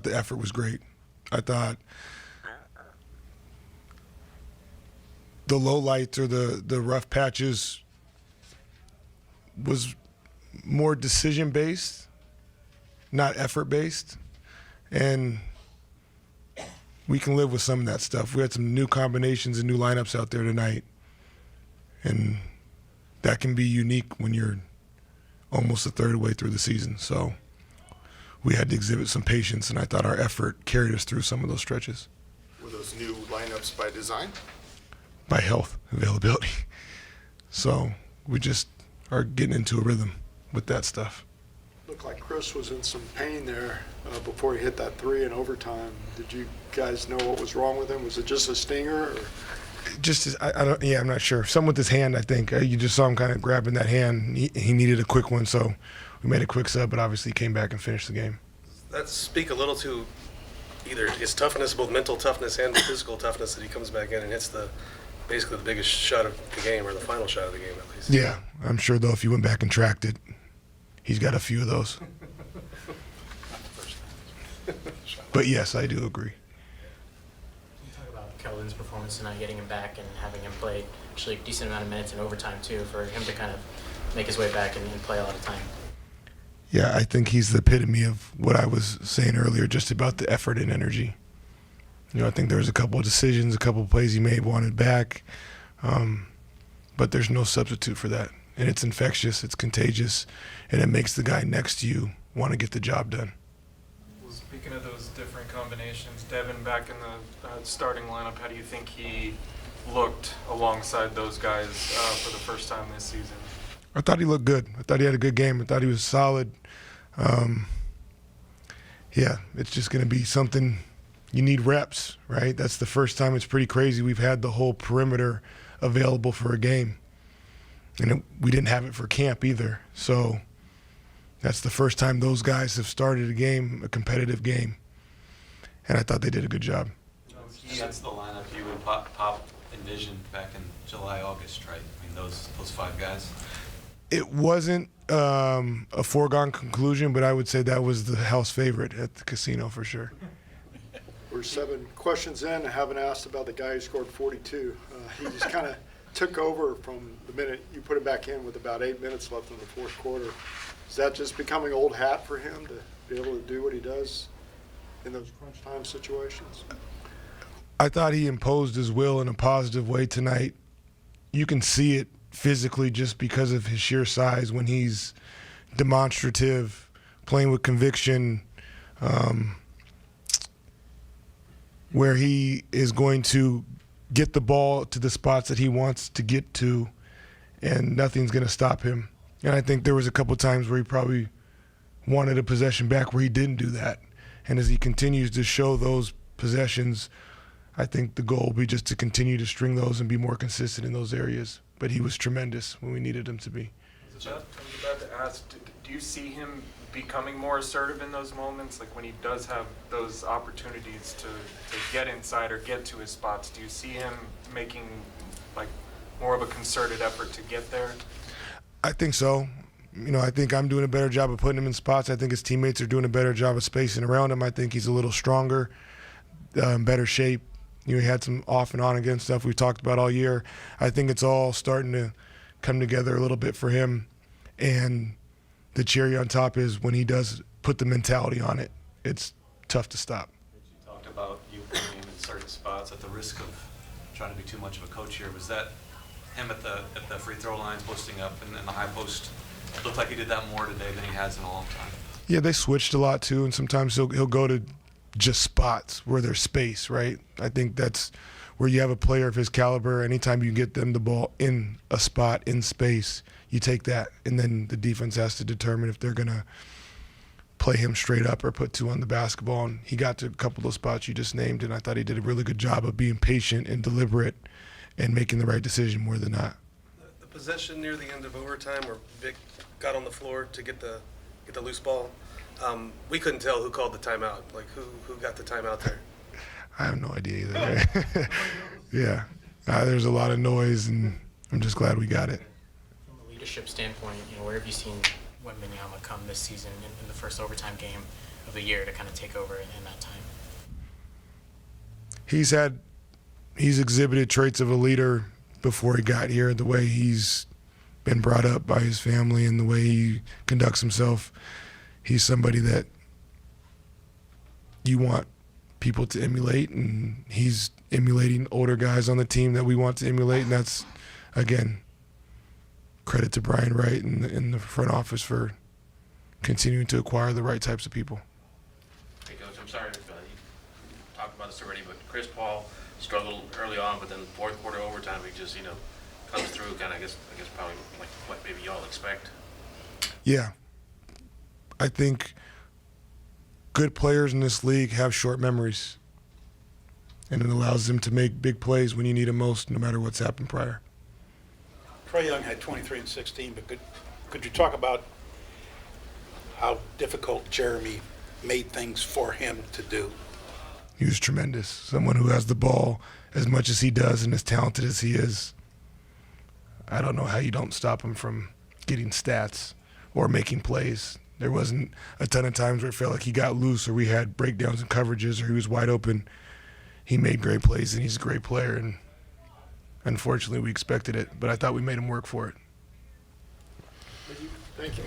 the effort was great. I thought the low lights or the rough patches was more decision-based, not effort-based. And we can live with some of that stuff. We had some new combinations and new lineups out there tonight. And that can be unique when you're almost a third way through the season. So we had to exhibit some patience, and I thought our effort carried us through some of those stretches. Were those new lineups by design? By health availability. So we just are getting into a rhythm with that stuff. Looked like Chris was in some pain there before he hit that 3 in overtime. Did you guys know what was wrong with him? Was it just a stinger? Or? I'm not sure. Something with his hand, I think. You just saw him kind of grabbing that hand. He needed a quick one, so we made a quick sub, but obviously he came back and finished the game. That speak a little to either his toughness, both mental toughness and physical toughness, that he comes back in and hits basically the biggest shot of the game, or the final shot of the game at least. Yeah, I'm sure, though, if you went back and tracked it, he's got a few of those. But yes, I do agree. Talk about Kelvin's performance tonight, getting him back and having him play actually a decent amount of minutes in overtime too, for him to kind of make his way back and play a lot of time. Yeah, I think he's the epitome of what I was saying earlier, just about the effort and energy. I think there was a couple of decisions, a couple of plays he may have wanted back, but there's no substitute for that. And it's infectious, it's contagious, and it makes the guy next to you want to get the job done. Well, speaking of those different combinations, Devin back in the starting lineup, how do you think he looked alongside those guys for the first time this season? I thought he looked good. I thought he had a good game. I thought he was solid. Yeah, it's just going to be something you need reps, right? That's the first time. It's pretty crazy. We've had the whole perimeter available for a game. And we didn't have it for camp either. So that's the first time those guys have started a game, a competitive game. And I thought they did a good job. That's the lineup you would pop envisioned back in July, August, right? I mean, those 5 guys. It wasn't a foregone conclusion, but I would say that was the house favorite at the casino for sure. We're 7 questions in. I haven't asked about the guy who scored 42. He just kind of took over from the minute you put him back in with about 8 minutes left in the fourth quarter. Is that just becoming old hat for him to be able to do what he does in those crunch time situations? I thought he imposed his will in a positive way tonight. You can see it physically just because of his sheer size when he's demonstrative, playing with conviction, where he is going to get the ball to the spots that he wants to get to, and nothing's going to stop him. And I think there was a couple times where he probably wanted a possession back where he didn't do that. And as he continues to show those possessions, I think the goal will be just to continue to string those and be more consistent in those areas. But he was tremendous when we needed him to be. I was about to ask, do you see him becoming more assertive in those moments? Like when he does have those opportunities to get inside or get to his spots, do you see him making like more of a concerted effort to get there? I think so. I think I'm doing a better job of putting him in spots. I think his teammates are doing a better job of spacing around him. I think he's a little stronger, in better shape. He had some off and on again stuff we've talked about all year. I think it's all starting to come together a little bit for him. And the cherry on top is when he does put the mentality on it, it's tough to stop. You talked about you putting him in certain spots at the risk of trying to be too much of a coach here. Was that him at the free throw line posting up and the high post? It looked like he did that more today than he has in a long time. Yeah, they switched a lot too, and sometimes he'll go to just spots where there's space, right? I think that's where you have a player of his caliber. Anytime you get them the ball in a spot, in space, you take that, and then the defense has to determine if they're going to play him straight up or put 2 on the basketball. And he got to a couple of those spots you just named, and I thought he did a really good job of being patient and deliberate and making the right decision more than not. The possession near the end of overtime where Vic got on the floor to get the loose ball, we couldn't tell who called the timeout. Like who got the timeout there? I have no idea either. Yeah, there's a lot of noise, and I'm just glad we got it. From a leadership standpoint, where have you seen Wembanyama come this season in the first overtime game? of the year to kind of take over in that time? He's exhibited traits of a leader before he got here, the way he's been brought up by his family and the way he conducts himself. He's somebody that you want people to emulate, and he's emulating older guys on the team that we want to emulate, and that's, again, credit to Brian Wright and in the front office for continuing to acquire the right types of people. Hey, Coach, I'm sorry if you talked about this already, but Chris Paul struggled early on, but then fourth quarter overtime, he just, comes through kind of, I guess probably like what maybe y'all expect. Yeah. I think good players in this league have short memories, and it allows them to make big plays when you need them most, no matter what's happened prior. Trae Young had 23 and 16, but could you talk about how difficult Jeremy made things for him to do? He was tremendous. Someone who has the ball as much as he does and as talented as he is. I don't know how you don't stop him from getting stats or making plays. There wasn't a ton of times where it felt like he got loose or we had breakdowns and coverages or he was wide open. He made great plays, and he's a great player, and unfortunately we expected it, but I thought we made him work for it. Thank you.